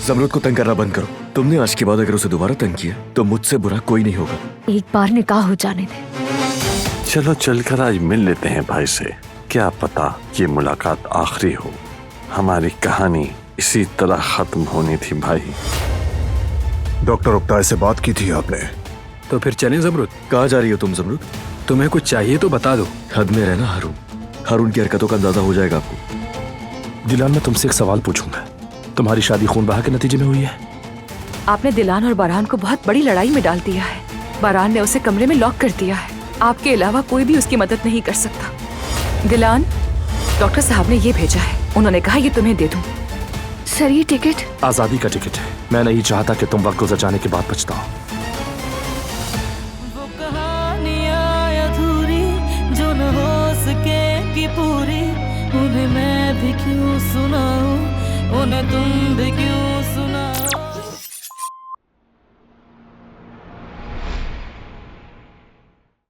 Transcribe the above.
जमरूद को तंग करना बंद करो। तुमने आज के बाद अगर उसे दोबारा तंग किया तो मुझसे बुरा कोई नहीं होगा। एक बार निकाह हो जाने दे। चलो चलकर आज मिल लेते हैं भाई से, क्या पता ये मुलाकात आखिरी हो। हमारी कहानी इसी तरह खत्म होनी थी भाई। डॉक्टर उक्ताई से बात की थी आपने? तो फिर चलें जमरूद। कहाँ जा रही हो तुम जमरूद? तुम्हें कुछ चाहिए तो बता दो। हद में रहना हारून। हारून की हरकतों का अंदाजा हो जाएगा आपको। दिलान, मैं तुमसे एक सवाल पूछूंगा। तुम्हारी शादी खून बहा के नतीजे में हुई है? आपने दिलान और बारान को बहुत बड़ी लड़ाई में डाल दिया है। बारान ने उसे कमरे में लॉक कर दिया है। आपके अलावा कोई भी उसकी मदद नहीं कर सकता। दिलान, डॉक्टर साहब ने ये भेजा है। उन्होंने कहा ये तुम्हें दे दूं। सर ये टिकट? आजादी का टिकट है। मैं नहीं चाहता कि तुम वक्त गुजर जाने के बाद पछताओ। वो कहानियां अधूरी जो न हो सके कि पूरी, उन्हें मैं भी क्यों सुनाऊं, उन्हें तुम भी क्यों